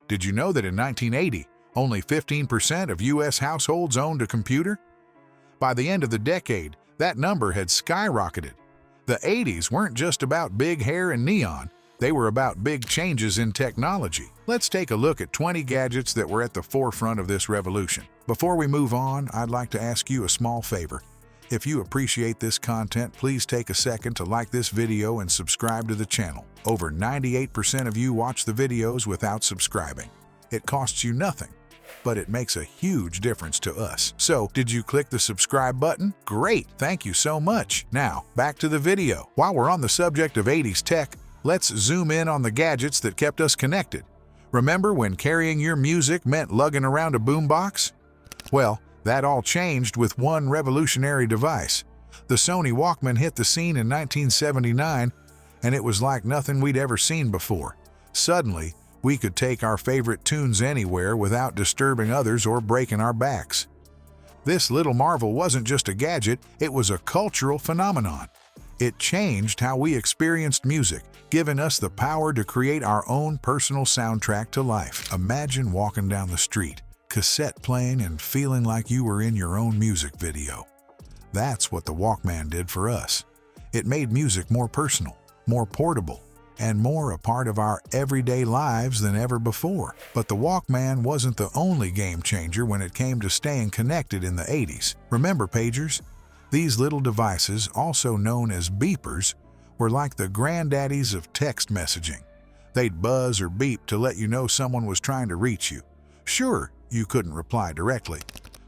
Did you know that in 1980, only 15% of U.S. households owned a computer? By the end of the decade, that number had skyrocketed. The 80s weren't just about big hair and neon, they were about big changes in technology. Let's take a look at 20 gadgets that were at the forefront of this revolution. Before we move on, I'd like to ask you a small favor. If you appreciate this content, please take a second to like this video and subscribe to the channel. Over 98% of you watch the videos without subscribing. It costs you nothing, but it makes a huge difference to us. So, did you click the subscribe button? Great, thank you so much. Now, back to the video. While we're on the subject of 80s tech, let's zoom in on the gadgets that kept us connected. Remember when carrying your music meant lugging around a boombox? Well, that all changed with one revolutionary device. The Sony Walkman hit the scene in 1979, and it was like nothing we'd ever seen before. Suddenly, we could take our favorite tunes anywhere without disturbing others or breaking our backs. This little marvel wasn't just a gadget, it was a cultural phenomenon. It changed how we experienced music, giving us the power to create our own personal soundtrack to life. Imagine walking down the street, cassette playing and feeling like you were in your own music video. That's what the Walkman did for us. It made music more personal, more portable, and more a part of our everyday lives than ever before. But the Walkman wasn't the only game changer when it came to staying connected in the 80s. Remember pagers? These little devices, also known as beepers, were like the granddaddies of text messaging. They'd buzz or beep to let you know someone was trying to reach you. Sure, you couldn't reply directly,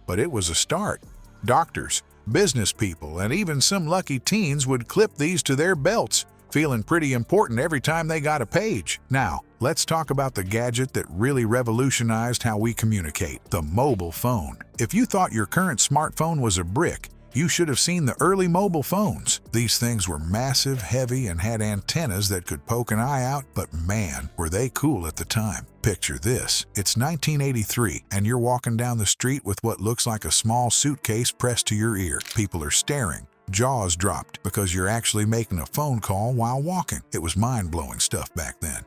but it was a start. Doctors, business people, and even some lucky teens would clip these to their belts, feeling pretty important every time they got a page. Now, let's talk about the gadget that really revolutionized how we communicate, the mobile phone. If you thought your current smartphone was a brick, you should have seen the early mobile phones. These things were massive, heavy, and had antennas that could poke an eye out, but man, were they cool at the time. Picture this. It's 1983, and you're walking down the street with what looks like a small suitcase pressed to your ear. People are staring, jaws dropped, because you're actually making a phone call while walking. It was mind-blowing stuff back then.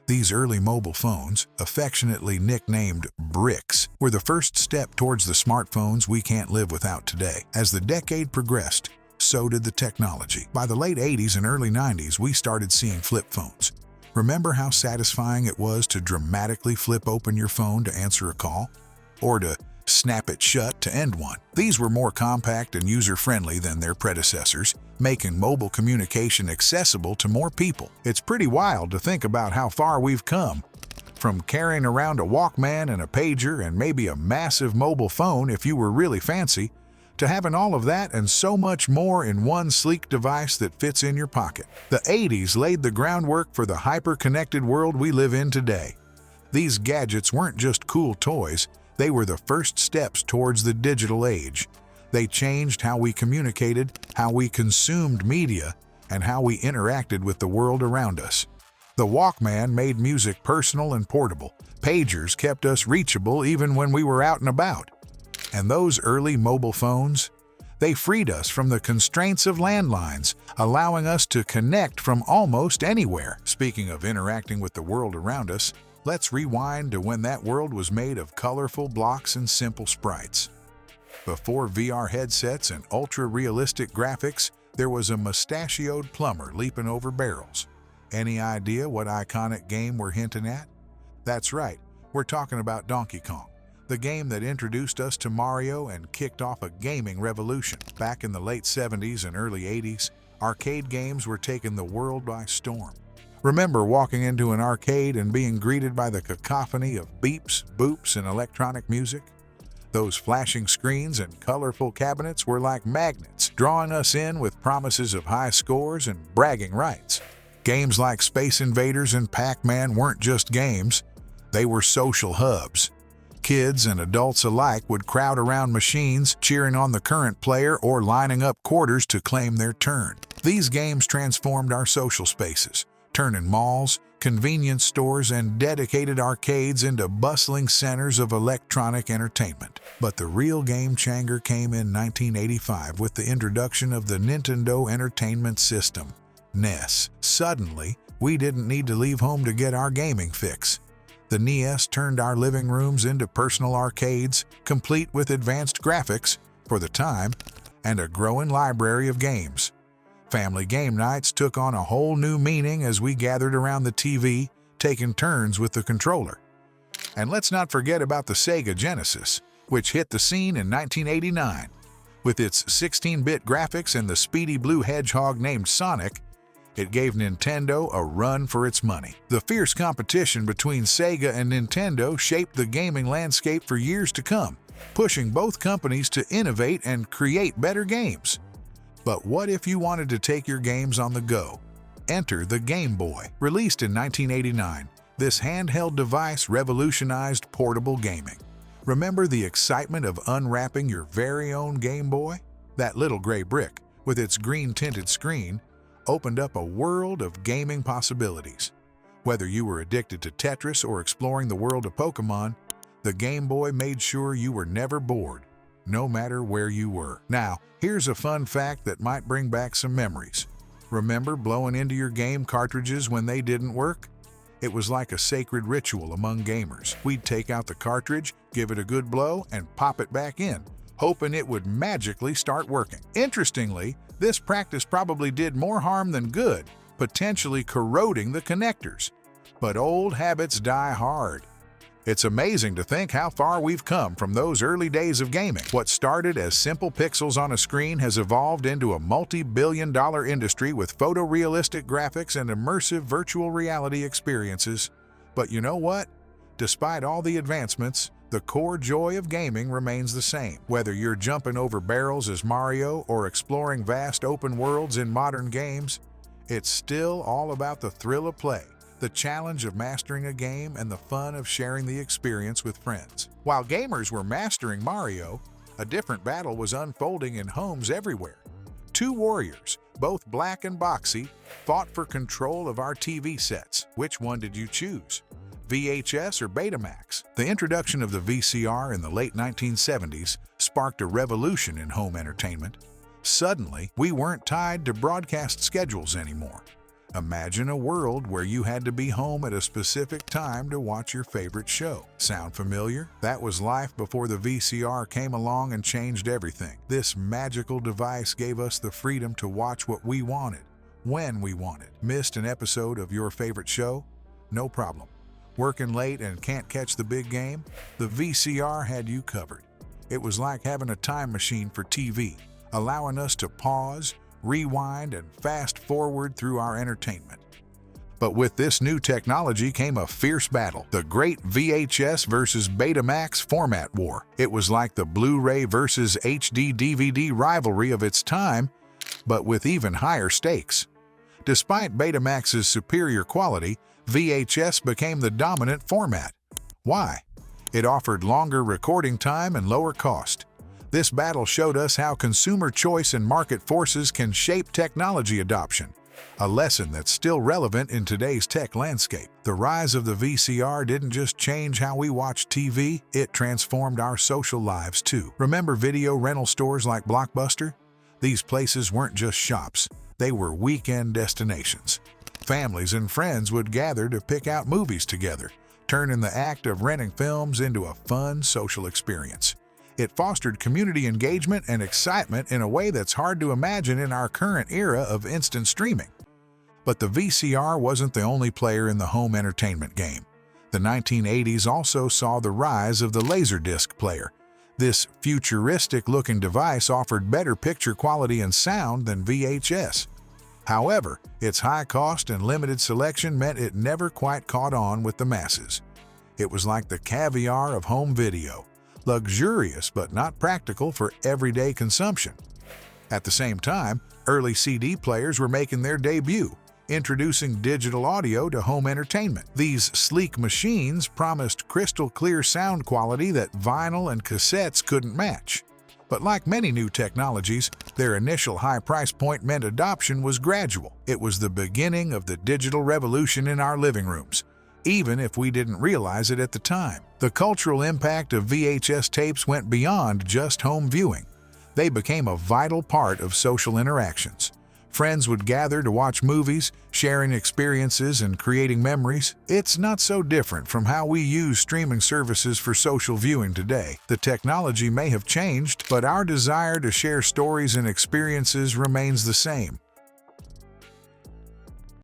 These early mobile phones, affectionately nicknamed bricks, were the first step towards the smartphones we can't live without today. As the decade progressed, so did the technology. By the late 80s and early 90s, we started seeing flip phones. Remember how satisfying it was to dramatically flip open your phone to answer a call? Or to snap it shut to end one? These were more compact and user-friendly than their predecessors, making mobile communication accessible to more people. It's pretty wild to think about how far we've come. From carrying around a Walkman and a pager and maybe a massive mobile phone if you were really fancy, to having all of that and so much more in one sleek device that fits in your pocket. The 80s laid the groundwork for the hyper-connected world we live in today. These gadgets weren't just cool toys, they were the first steps towards the digital age. They changed how we communicated, how we consumed media, and how we interacted with the world around us. The Walkman made music personal and portable. Pagers kept us reachable even when we were out and about. And those early mobile phones? They freed us from the constraints of landlines, allowing us to connect from almost anywhere. Speaking of interacting with the world around us, let's rewind to when that world was made of colorful blocks and simple sprites. Before VR headsets and ultra-realistic graphics, there was a mustachioed plumber leaping over barrels. Any idea what iconic game we're hinting at? That's right, we're talking about Donkey Kong, the game that introduced us to Mario and kicked off a gaming revolution. Back in the late 70s and early 80s, arcade games were taking the world by storm. Remember walking into an arcade and being greeted by the cacophony of beeps, boops, and electronic music? Those flashing screens and colorful cabinets were like magnets, drawing us in with promises of high scores and bragging rights. Games like Space Invaders and Pac-Man weren't just games, they were social hubs. Kids and adults alike would crowd around machines, cheering on the current player or lining up quarters to claim their turn. These games transformed our social spaces, turning malls, convenience stores, and dedicated arcades into bustling centers of electronic entertainment. But the real game changer came in 1985 with the introduction of the Nintendo Entertainment System, NES. Suddenly, we didn't need to leave home to get our gaming fix. The NES turned our living rooms into personal arcades, complete with advanced graphics, for the time, and a growing library of games. Family game nights took on a whole new meaning as we gathered around the TV, taking turns with the controller. And let's not forget about the Sega Genesis, which hit the scene in 1989. With its 16-bit graphics and the speedy blue hedgehog named Sonic, it gave Nintendo a run for its money. The fierce competition between Sega and Nintendo shaped the gaming landscape for years to come, pushing both companies to innovate and create better games. But what if you wanted to take your games on the go? Enter the Game Boy. Released in 1989, this handheld device revolutionized portable gaming. Remember the excitement of unwrapping your very own Game Boy? That little gray brick, with its green-tinted screen, opened up a world of gaming possibilities. Whether you were addicted to Tetris or exploring the world of Pokémon, the Game Boy made sure you were never bored, no matter where you were. Now, here's a fun fact that might bring back some memories. Remember blowing into your game cartridges when they didn't work? It was like a sacred ritual among gamers. We'd take out the cartridge, give it a good blow, and pop it back in, hoping it would magically start working. Interestingly, this practice probably did more harm than good, potentially corroding the connectors. But old habits die hard. It's amazing to think how far we've come from those early days of gaming. What started as simple pixels on a screen has evolved into a multi-billion-dollar industry with photorealistic graphics and immersive virtual reality experiences. But you know what? Despite all the advancements, the core joy of gaming remains the same. Whether you're jumping over barrels as Mario or exploring vast open worlds in modern games, it's still all about the thrill of play, the challenge of mastering a game, and the fun of sharing the experience with friends. While gamers were mastering Mario, a different battle was unfolding in homes everywhere. Two warriors, both black and boxy, fought for control of our TV sets. Which one did you choose? VHS or Betamax? The introduction of the VCR in the late 1970s sparked a revolution in home entertainment. Suddenly, we weren't tied to broadcast schedules anymore. Imagine a world where you had to be home at a specific time to watch your favorite show. Sound familiar? That was life before the VCR came along and changed everything. This magical device gave us the freedom to watch what we wanted, when we wanted. Missed an episode of your favorite show? No problem. Working late and can't catch the big game? The VCR had you covered. It was like having a time machine for TV, allowing us to pause, rewind, and fast forward through our entertainment. But with this new technology came a fierce battle, the great VHS versus Betamax format war. It was like the Blu-ray versus HD DVD rivalry of its time, but with even higher stakes. Despite Betamax's superior quality, VHS became the dominant format. Why? It offered longer recording time and lower cost. This battle showed us how consumer choice and market forces can shape technology adoption, a lesson that's still relevant in today's tech landscape. The rise of the VCR didn't just change how we watch TV, it transformed our social lives too. Remember video rental stores like Blockbuster? These places weren't just shops, they were weekend destinations. Families and friends would gather to pick out movies together, turning the act of renting films into a fun social experience. It fostered community engagement and excitement in a way that's hard to imagine in our current era of instant streaming. But the VCR wasn't the only player in the home entertainment game. The 1980s also saw the rise of the Laserdisc player. This futuristic-looking device offered better picture quality and sound than VHS. However, its high cost and limited selection meant it never quite caught on with the masses. It was like the caviar of home video, luxurious but not practical for everyday consumption. At the same time, early CD players were making their debut, introducing digital audio to home entertainment. These sleek machines promised crystal-clear sound quality that vinyl and cassettes couldn't match. But like many new technologies, their initial high price point meant adoption was gradual. It was the beginning of the digital revolution in our living rooms, even if we didn't realize it at the time. The cultural impact of VHS tapes went beyond just home viewing. They became a vital part of social interactions. Friends would gather to watch movies, sharing experiences and creating memories. It's not so different from how we use streaming services for social viewing today. The technology may have changed, but our desire to share stories and experiences remains the same.